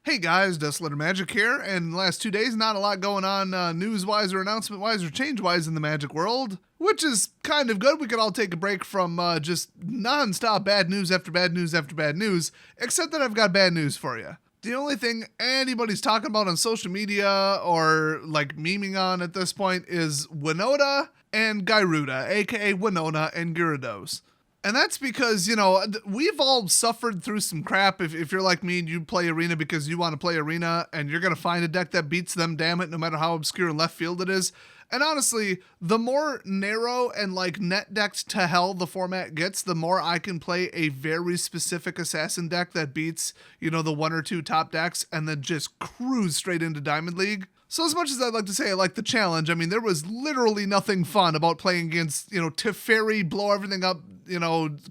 Hey guys, Desolate Magic here, and the last 2 days, not a lot going on news-wise or announcement-wise or change-wise in the Magic world, which is kind of good. We could all take a break from just non-stop bad news after bad news after bad news, except that I've got bad news for you. The only thing anybody's talking about on social media or like memeing on at this point is Winota and Gyruda, aka Winona and Gyarados. And that's because, we've all suffered through some crap. If you're like me and you play Arena because you want to play Arena and you're going to find a deck that beats them, damn it, no matter how obscure and left field it is. And honestly, the more narrow and like net decked to hell the format gets, the more I can play a very specific assassin deck that beats, the one or two top decks and then just cruise straight into Diamond League. So as much as I'd like to say I like the challenge, I mean, there was literally nothing fun about playing against, Teferi, blow everything up,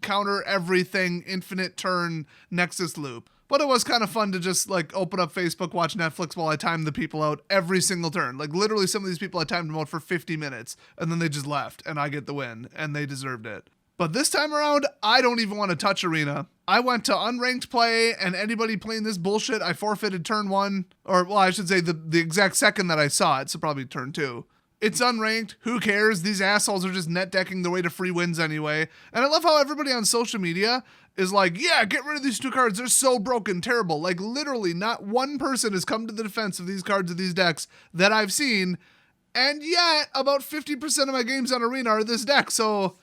counter everything, infinite turn, Nexus loop. But it was kind of fun to just like open up Facebook, watch Netflix while I timed the people out every single turn. Like literally some of these people I timed them out for 50 minutes and then they just left and I get the win and they deserved it. But this time around, I don't even want to touch Arena. I went to unranked play, and anybody playing this bullshit, I forfeited turn one. Or, well, I should say the exact second that I saw it, so probably turn two. It's unranked. Who cares? These assholes are just net decking their way to free wins anyway. And I love how everybody on social media is like, yeah, get rid of these two cards. They're so broken, terrible. Like, literally, not one person has come to the defense of these cards of these decks that I've seen. And yet, about 50% of my games on Arena are this deck, so...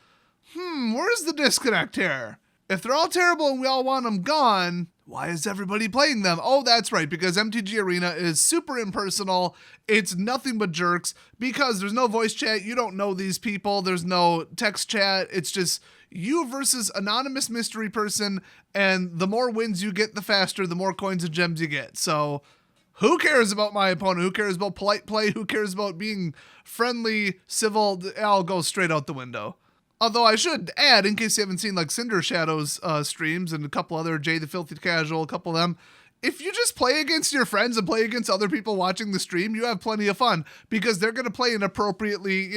where's the disconnect here? If they're all terrible and we all want them gone, why is everybody playing them? Oh, that's right, because MTG Arena is super impersonal. It's nothing but jerks because there's no voice chat. You don't know these people. There's no text chat. It's just you versus anonymous mystery person, and the more wins you get, the faster, the more coins and gems you get. So who cares about my opponent? Who cares about polite play? Who cares about being friendly, civil? I'll go straight out the window. Although I should add, in case you haven't seen like Cinder Shadow's streams and a couple other Jay the Filthy Casual, a couple of them, if you just play against your friends and play against other people watching the stream, you have plenty of fun because they're going to play an appropriately,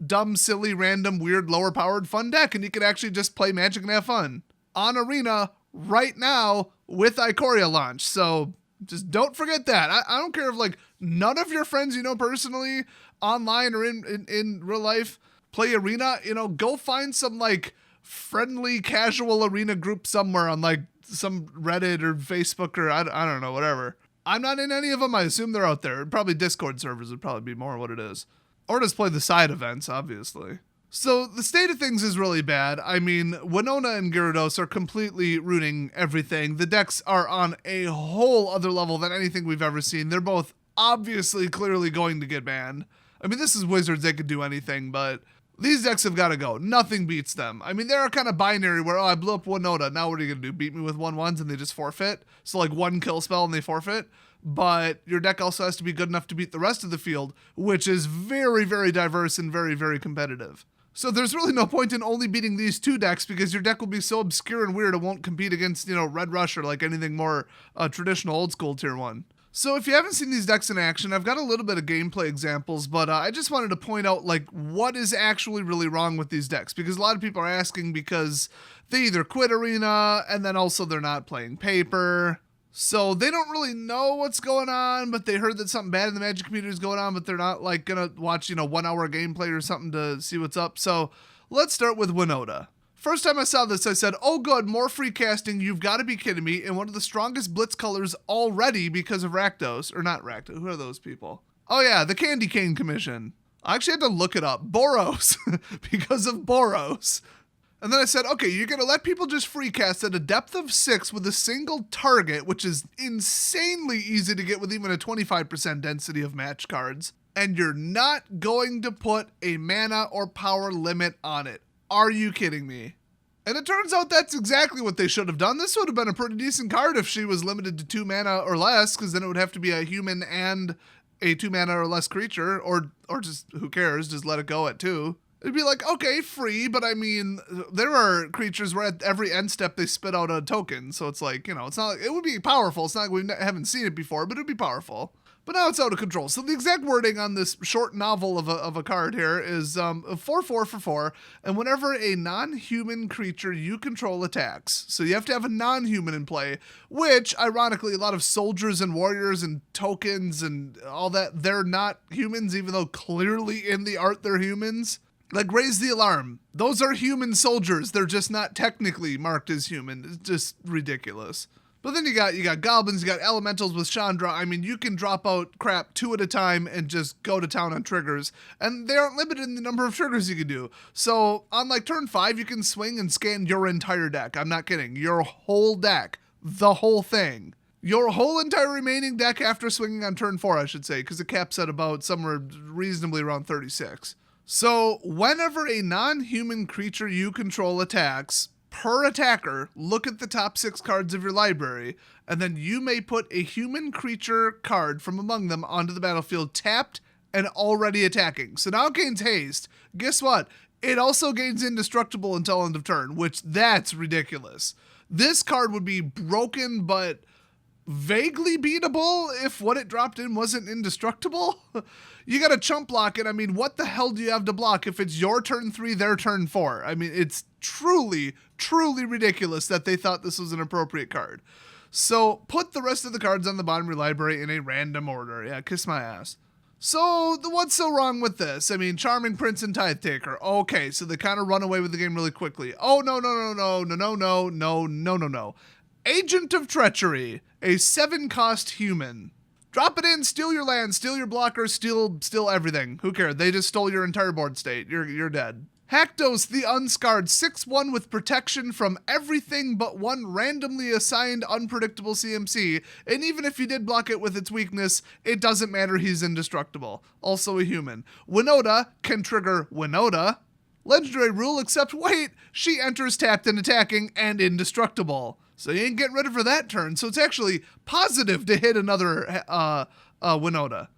dumb, silly, random, weird, lower powered fun deck and you can actually just play Magic and have fun. On Arena right now with Ikoria launch. So just don't forget that. I don't care if like none of your friends you know personally, online or in real life, play Arena, go find some like friendly casual Arena group somewhere on like some Reddit or Facebook or I don't know, whatever. I'm not in any of them. I assume they're out there. Probably Discord servers would probably be more what it is. Or just play the side events, obviously. So the state of things is really bad. I mean, Winona and Gyarados are completely ruining everything. The decks are on a whole other level than anything we've ever seen. They're both obviously clearly going to get banned. I mean, this is Wizards. They could do anything, but these decks have got to go. Nothing beats them. I mean, they're kind of binary where, I blew up Winota. Now what are you going to do? Beat me with 1/1s and they just forfeit? So like one kill spell and they forfeit? But your deck also has to be good enough to beat the rest of the field, which is very, very diverse and very, very competitive. So there's really no point in only beating these two decks because your deck will be so obscure and weird it won't compete against, Red Rush or like anything more traditional old school tier 1. So if you haven't seen these decks in action, I've got a little bit of gameplay examples, but I just wanted to point out like what is actually really wrong with these decks because a lot of people are asking because they either quit Arena and then also they're not playing paper. So they don't really know what's going on, but they heard that something bad in the Magic community is going on, but they're not like gonna watch, 1 hour gameplay or something to see what's up. So let's start with Winota. First time I saw this, I said, oh good, more free casting, you've got to be kidding me, and one of the strongest blitz colors already because of Rakdos, or not Rakdos, who are those people? Oh yeah, the Candy Cane Commission. I actually had to look it up, Boros, because of Boros. And then I said, okay, you're going to let people just free cast at a depth of 6 with a single target, which is insanely easy to get with even a 25% density of match cards, and you're not going to put a mana or power limit on it. Are you kidding me? And it turns out that's exactly what they should have done. This would have been a pretty decent card if she was limited to 2 mana or less, because then it would have to be a human and a 2 mana or less creature, or just, who cares, just let it go at 2. It'd be like, okay, free, but I mean, there are creatures where at every end step they spit out a token, so it's like, it's not like, it would be powerful. It's not like we haven't seen it before, but it'd be powerful. But now it's out of control. So the exact wording on this short novel of a card here is 4/4 for 4, and whenever a non-human creature you control attacks. So you have to have a non-human in play, which, ironically, a lot of soldiers and warriors and tokens and all that, they're not humans, even though clearly in the art they're humans. Like, Raise the Alarm. Those are human soldiers. They're just not technically marked as human. It's just ridiculous. But then you got goblins, you got elementals with Chandra. I mean, you can drop out crap 2 at a time and just go to town on triggers. And they aren't limited in the number of triggers you can do. So on like turn 5, you can swing and scan your entire deck. I'm not kidding. Your whole deck. The whole thing. Your whole entire remaining deck after swinging on turn 4, I should say, because it caps at about somewhere reasonably around 36. So whenever a non-human creature you control attacks, per attacker, look at the top 6 cards of your library, and then you may put a human creature card from among them onto the battlefield tapped and already attacking. So now it gains haste. Guess what? It also gains indestructible until end of turn, which that's ridiculous. This card would be broken but vaguely beatable if what it dropped in wasn't indestructible. You got to chump block it. I mean, what the hell do you have to block if it's your turn 3, their turn 4? I mean, it's truly ridiculous that they thought this was an appropriate card. So put the rest of the cards on the bottom of your library in a random order. Yeah, kiss my ass. So what's so wrong with this? I mean, Charming Prince and Tithe Taker. Okay, so they kind of run away with the game really quickly. Oh, no. Agent of Treachery, a 7-cost human. Drop it in, steal your land, steal your blockers, steal everything. Who cares? They just stole your entire board state. You're dead. Haktos the Unscarred, 6/1 with protection from everything but one randomly assigned unpredictable CMC, and even if you did block it with its weakness, it doesn't matter, he's indestructible. Also a human. Winota can trigger Winota. Legendary rule, except wait, she enters tapped and attacking and indestructible. So you ain't getting rid of her that turn, so it's actually positive to hit another Winota.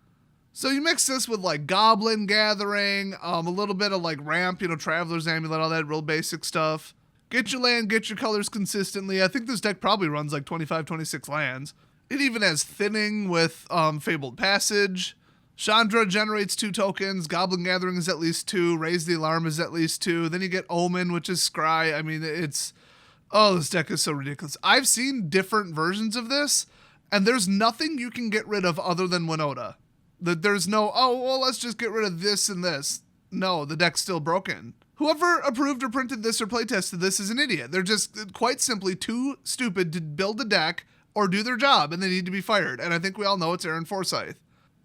So you mix this with like Goblin Gathering, a little bit of like Ramp, Traveler's Amulet, all that real basic stuff. Get your land, get your colors consistently. I think this deck probably runs like 25, 26 lands. It even has Thinning with Fabled Passage. Chandra generates 2 tokens. Goblin Gathering is at least 2. Raise the Alarm is at least 2. Then you get Omen, which is Scry. I mean, this deck is so ridiculous. I've seen different versions of this, and there's nothing you can get rid of other than Winota. There's no, let's just get rid of this and this. No, the deck's still broken. Whoever approved or printed this or playtested this is an idiot. They're just quite simply too stupid to build a deck or do their job, and they need to be fired. And I think we all know it's Aaron Forsyth.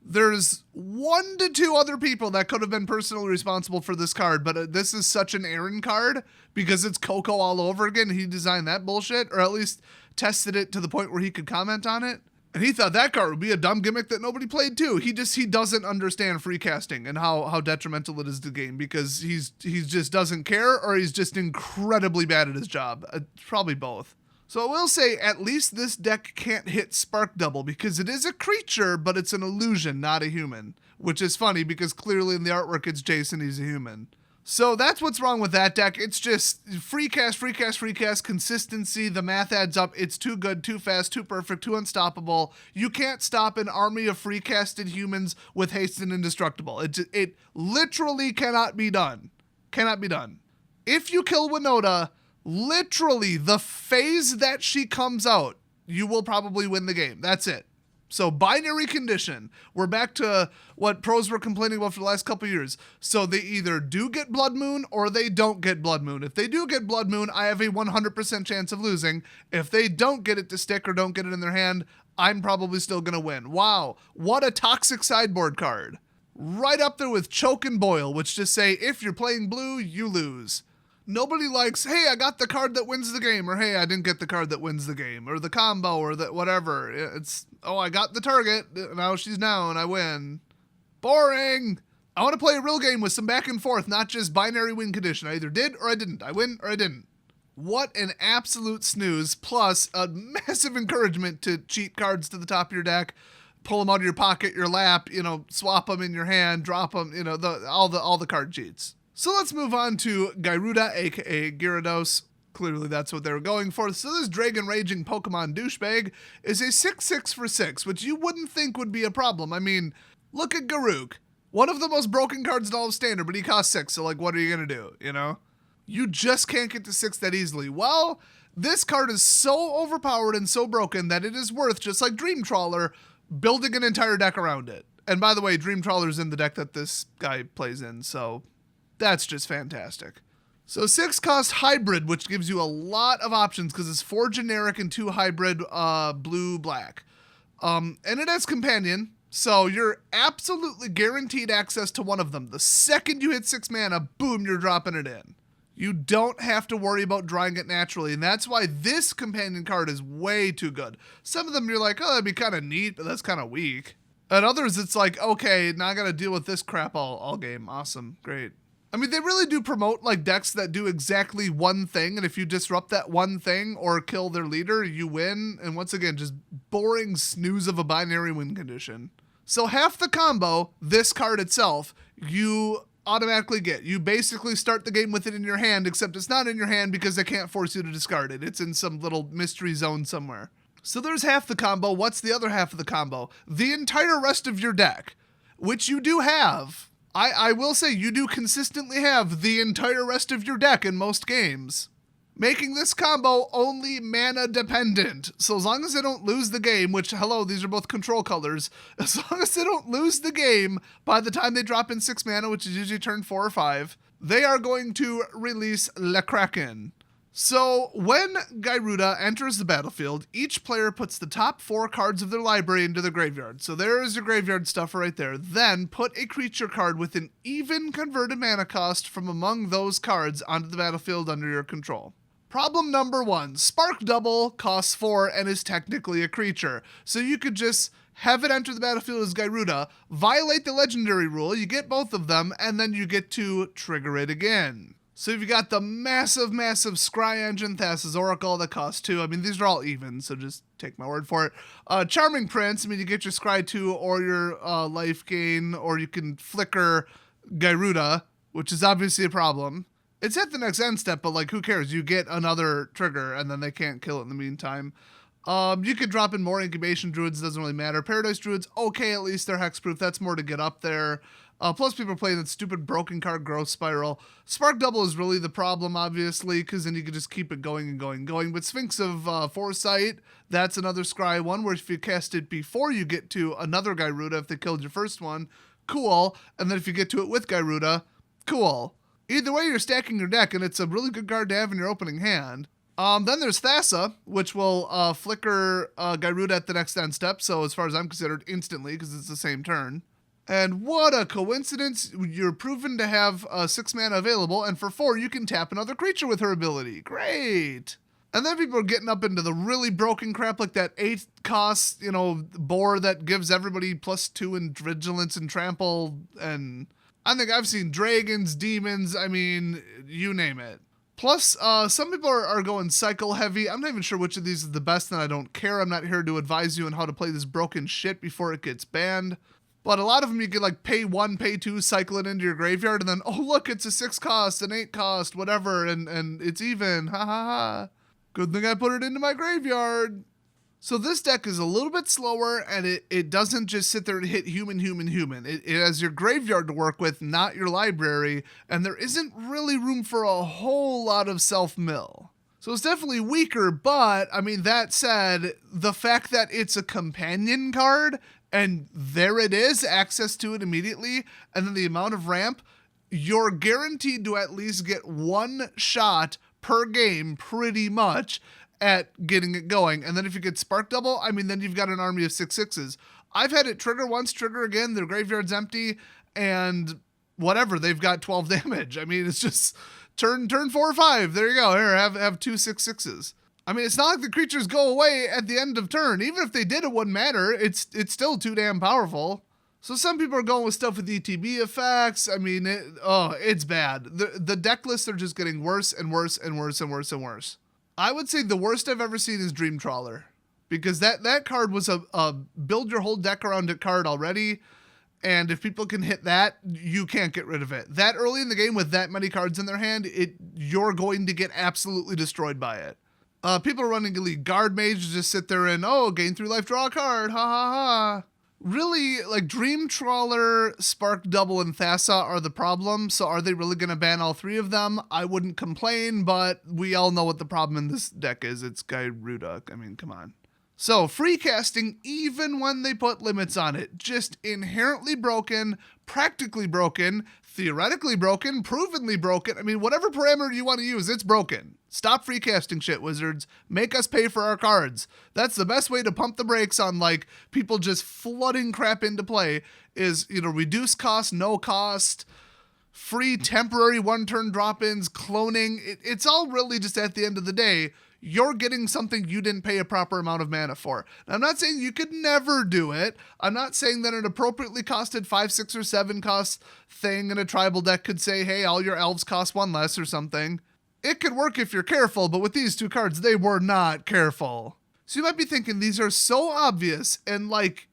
There's 1 to 2 other people that could have been personally responsible for this card, but this is such an Aaron card because it's Coco all over again. He designed that bullshit, or at least tested it to the point where he could comment on it. And he thought that card would be a dumb gimmick that nobody played too. He doesn't understand free casting and how detrimental it is to the game because he just doesn't care, or he's just incredibly bad at his job. Probably both. So I will say, at least this deck can't hit Spark Double because it is a creature, but it's an illusion, not a human. Which is funny because clearly in the artwork it's Jason, he's a human. So that's what's wrong with that deck. It's just free cast, consistency, the math adds up. It's too good, too fast, too perfect, too unstoppable. You can't stop an army of free casted humans with haste and indestructible. It literally cannot be done. Cannot be done. If you kill Winota, literally the phase that she comes out, you will probably win the game. That's it. So binary condition. We're back to what pros were complaining about for the last couple years. So they either do get Blood Moon or they don't get Blood Moon. If they do get Blood Moon, I have a 100% chance of losing. If they don't get it to stick or don't get it in their hand, I'm probably still going to win. Wow, what a toxic sideboard card. Right up there with Choke and Boil, which just say, if you're playing blue, you lose. Nobody likes, hey, I got the card that wins the game, or hey, I didn't get the card that wins the game, or the combo, or the whatever. It's, I got the target, now she's down, I win. Boring! I want to play a real game with some back and forth, not just binary win condition. I either did or I didn't. I win or I didn't. What an absolute snooze, plus a massive encouragement to cheat cards to the top of your deck, pull them out of your pocket, your lap, swap them in your hand, drop them, all the card cheats. So let's move on to Gyruda, aka Gyarados. Clearly that's what they were going for. So this Dragon Raging Pokemon Douchebag is a 6/6 for 6, which you wouldn't think would be a problem. I mean, look at Garuk. One of the most broken cards in all of Standard, but he costs 6, so like what are you going to do, you know? You just can't get to 6 that easily. Well, this card is so overpowered and so broken that it is worth, just like Dream Trawler, building an entire deck around it. And by the way, Dream Trawler's in the deck that this guy plays in, so that's just fantastic. So 6 cost Hybrid, which gives you a lot of options because it's 4 generic and 2 hybrid blue-black. And it has Companion, so you're absolutely guaranteed access to one of them. The second you hit 6 mana, boom, you're dropping it in. You don't have to worry about drawing it naturally, and that's why this Companion card is way too good. Some of them you're like, oh, that'd be kind of neat, but that's kind of weak. And others, it's like, okay, now I gotta deal with this crap all game. Awesome, great. I mean, they really do promote like decks that do exactly one thing, and if you disrupt that one thing or kill their leader, you win. And once again, just boring snooze of a binary win condition. So half the combo, this card itself, you automatically get. You basically start the game with it in your hand, except it's not in your hand because they can't force you to discard it. It's in some little mystery zone somewhere. So there's half the combo. What's the other half of the combo? The entire rest of your deck, which you do have. I will say you do consistently have the entire rest of your deck in most games, making this combo only mana dependent. So as long as they don't lose the game, which, hello, these are both control colors, as long as they don't lose the game by the time they drop in 6 mana, which is usually turn 4 or 5, they are going to release Le Kraken. So when Gyruda enters the battlefield, each player puts the top 4 cards of their library into the graveyard. So there is your graveyard stuff right there. Then put a creature card with an even converted mana cost from among those cards onto the battlefield under your control. Problem number 1, Spark Double costs 4 and is technically a creature. So you could just have it enter the battlefield as Gyruda, violate the legendary rule, you get both of them, and then you get to trigger it again. So you've got the massive Scry Engine, Thassa's Oracle that costs 2. I mean, these are all even, so just take my word for it. Charming Prince, I mean, you get your Scry 2 or your life gain, or you can flicker Gyruda, which is obviously a problem. It's at the next end step, but like, who cares? You get another trigger, and then they can't kill it in the meantime. You could drop in more Incubation Druids, doesn't really matter. Paradise Druids, okay, at least they're hexproof. That's more to get up there. Plus people are playing that stupid broken card Growth Spiral. Spark Double is really the problem, obviously, because then you can just keep it going and going and going. But Sphinx of Foresight, that's another Scry one, where if you cast it before you get to another Gyruda, if they killed your first one, cool. And then if you get to it with Gyruda, cool. Either way, you're stacking your deck, and it's a really good card to have in your opening hand. Then there's Thassa, which will flicker Gyruda at the next end step, so as far as I'm considered, instantly, because it's the same turn. And what a coincidence, you're proven to have 6 mana available, and for 4 you can tap another creature with her ability. Great! And then people are getting up into the really broken crap like that 8 cost, boar that gives everybody +2 in vigilance and trample, and I think I've seen dragons, demons, I mean, you name it. Plus, some people are going cycle heavy. I'm not even sure which of these is the best, and I don't care. I'm not here to advise you on how to play this broken shit before it gets banned. But a lot of them you can like pay 1, pay 2, cycle it into your graveyard, and then, oh look, it's a 6 cost, an 8 cost, whatever, and it's even, ha ha ha. Good thing I put it into my graveyard. So this deck is a little bit slower, and it doesn't just sit there and hit human. It has your graveyard to work with, not your library, and there isn't really room for a whole lot of self-mill. So it's definitely weaker, but, I mean, that said, the fact that it's a companion card, and there it is, access to it immediately, and then the amount of ramp, you're guaranteed to at least get 1 shot per game, pretty much, at getting it going. And then if you get Spark Double, I mean, then you've got an army of 6/6s. I've had it trigger once, trigger again, their graveyard's empty, and whatever, they've got 12 damage. I mean, it's just turn 4 or 5. There you go. Here, have 2 6/6s. I mean, it's not like the creatures go away at the end of turn. Even if they did, it wouldn't matter. It's still too damn powerful. So some people are going with stuff with ETB effects. I mean, it's bad. The deck lists are just getting worse and worse and worse and worse and worse. I would say the worst I've ever seen is Dream Trawler, because that card was a build your whole deck around it card already, And if people can hit that, you can't get rid of it. That early in the game with that many cards in their hand, you're going to get absolutely destroyed by it. People are running Elite Guard Mage, just sit there and, gain 3 life, draw a card, ha ha ha. Really, like Dream Trawler, Spark Double, and Thassa are the problem, so are they really going to ban all 3 of them? I wouldn't complain, but we all know what the problem in this deck is. It's Gyruda. I mean, come on. So, free casting, even when they put limits on it, just inherently broken, practically broken, theoretically broken, provenly broken. I mean, whatever parameter you want to use, it's broken. Stop free casting shit, Wizards. Make us pay for our cards. That's the best way to pump the brakes on, like, people just flooding crap into play is, reduce cost, no cost, free temporary one-turn drop-ins, cloning. It's all really just at the end of the day, you're getting something you didn't pay a proper amount of mana for. Now, I'm not saying you could never do it. I'm not saying that an appropriately costed 5, 6, or 7 cost thing in a tribal deck could say, hey, all your elves cost 1 less or something. It could work if you're careful, but with these 2 cards, they were not careful. So you might be thinking these are so obvious, and like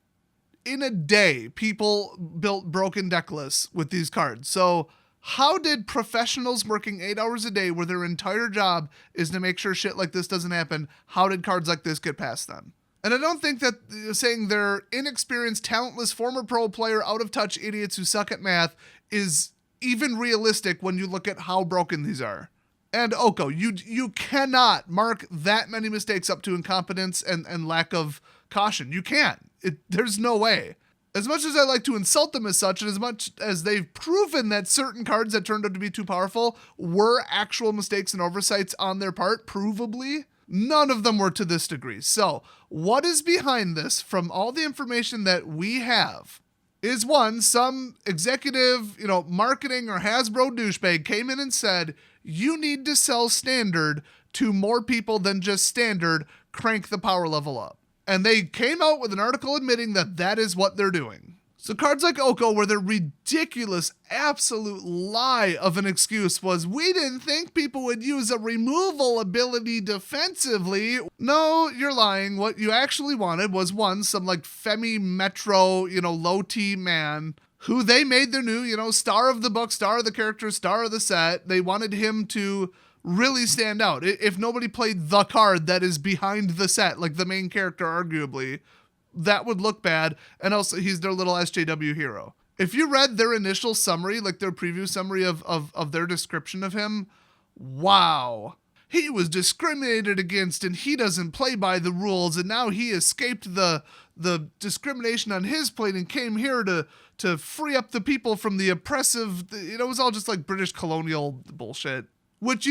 in a day, people built broken deck lists with these cards. So how did professionals working 8 hours a day where their entire job is to make sure shit like this doesn't happen, how did cards like this get past them? And I don't think that saying they're inexperienced, talentless, former pro player, out of touch idiots who suck at math is even realistic when you look at how broken these are. And Oko, you cannot mark that many mistakes up to incompetence and lack of caution. You can't. There's no way. As much as I like to insult them as such, and as much as they've proven that certain cards that turned out to be too powerful were actual mistakes and oversights on their part, provably, none of them were to this degree. So, what is behind this from all the information that we have is one, some executive, marketing or Hasbro douchebag came in and said, you need to sell standard to more people than just standard, crank the power level up. And they came out with an article admitting that that is what they're doing. So cards like Oko, where their ridiculous, absolute lie of an excuse was, we didn't think people would use a removal ability defensively. No, you're lying. What you actually wanted was some like Femi Metro, low T man, who they made their new, star of the book, star of the character, star of the set. They wanted him to really stand out. If nobody played the card that is behind the set, like the main character arguably, that would look bad. And also he's their little SJW hero. If you read their initial summary, like their preview summary of their description of him, wow. He was discriminated against and he doesn't play by the rules, and now he escaped the discrimination on his plate and came here to free up the people from the oppressive, it was all just like British colonial bullshit. Which,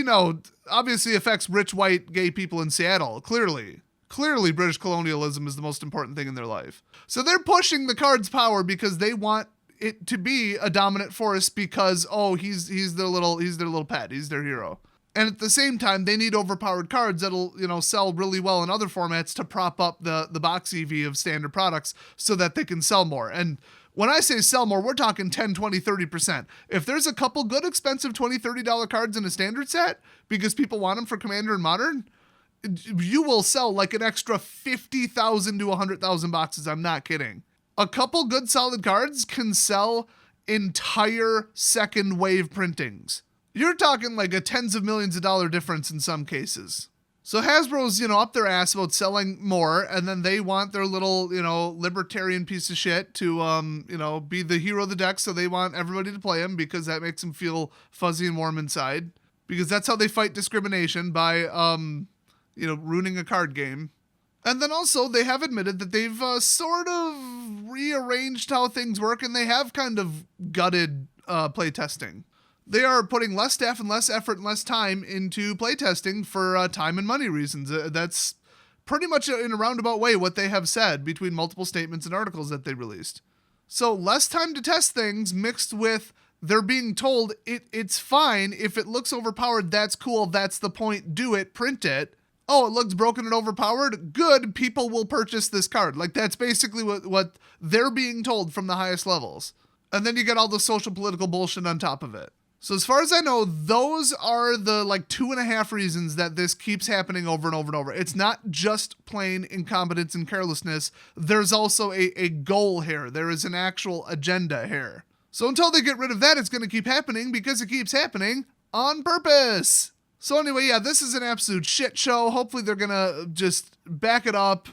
obviously affects rich, white, gay people in Seattle, clearly. Clearly, British colonialism is the most important thing in their life. So they're pushing the card's power because they want it to be a dominant force because, he's their little pet, he's their hero. And at the same time, they need overpowered cards that'll, sell really well in other formats to prop up the box EV of standard products so that they can sell more. And when I say sell more, we're talking 10, 20, 30%. If there's a couple good expensive $20, $30 cards in a standard set because people want them for Commander and Modern, you will sell like an extra 50,000 to 100,000 boxes. I'm not kidding. A couple good solid cards can sell entire second wave printings. You're talking like a tens of millions of dollar difference in some cases. So Hasbro's, up their ass about selling more, and then they want their little, libertarian piece of shit to, be the hero of the deck, so they want everybody to play him because that makes them feel fuzzy and warm inside. Because that's how they fight discrimination, by, ruining a card game. And then also, they have admitted that they've sort of rearranged how things work, and they have kind of gutted playtesting. They are putting less staff and less effort and less time into playtesting for time and money reasons. That's pretty much in a roundabout way what they have said between multiple statements and articles that they released. So less time to test things mixed with they're being told it's fine. If it looks overpowered, that's cool. That's the point. Do it. Print it. Oh, it looks broken and overpowered? Good. People will purchase this card. Like, that's basically what they're being told from the highest levels. And then you get all the social political bullshit on top of it. So as far as I know, those are the like 2.5 reasons that this keeps happening over and over and over. It's not just plain incompetence and carelessness. There's also a goal here. There is an actual agenda here. So until they get rid of that, it's going to keep happening because it keeps happening on purpose. So anyway, yeah, this is an absolute shit show. Hopefully they're going to just back it up,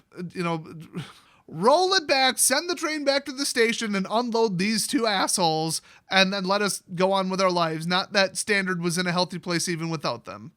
roll it back, send the train back to the station and unload these two assholes and then let us go on with our lives. Not that Standard was in a healthy place even without them.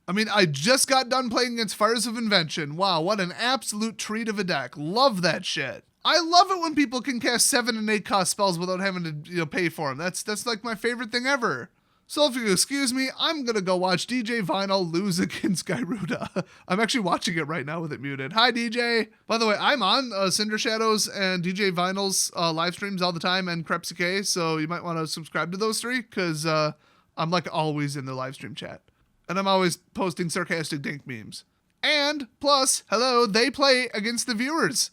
I mean, I just got done playing against Fires of Invention. Wow, what an absolute treat of a deck. Love that shit. I love it when people can cast 7 and 8 cost spells without having to pay for them. That's like my favorite thing ever. So if you excuse me, I'm going to go watch DJ Vinyl lose against Gyruda. I'm actually watching it right now with it muted. Hi, DJ. By the way, I'm on Cinder Shadows and DJ Vinyl's live streams all the time and Crepsike, so you might want to subscribe to those three because I'm like always in the live stream chat. And I'm always posting sarcastic dink memes. And plus, hello, they play against the viewers.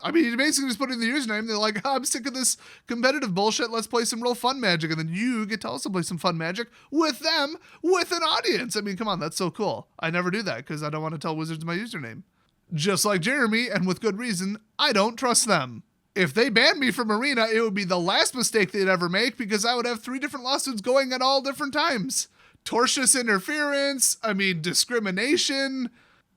I mean, you basically just put in the username. They're like, I'm sick of this competitive bullshit. Let's play some real fun Magic. And then you get to also play some fun Magic with them, with an audience. I mean, come on, that's so cool. I never do that because I don't want to tell Wizards my username. Just like Jeremy, and with good reason, I don't trust them. If they banned me from Arena, it would be the last mistake they'd ever make because I would have 3 different lawsuits going at all different times. Tortious interference, discrimination.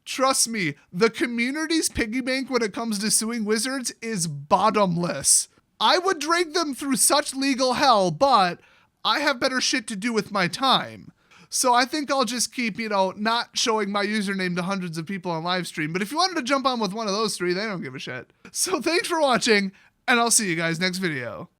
Trust me, the community's piggy bank when it comes to suing Wizards is bottomless. I would drag them through such legal hell, but I have better shit to do with my time. So I think I'll just keep, not showing my username to hundreds of people on live stream. But if you wanted to jump on with one of those 3, they don't give a shit. So thanks for watching, and I'll see you guys next video.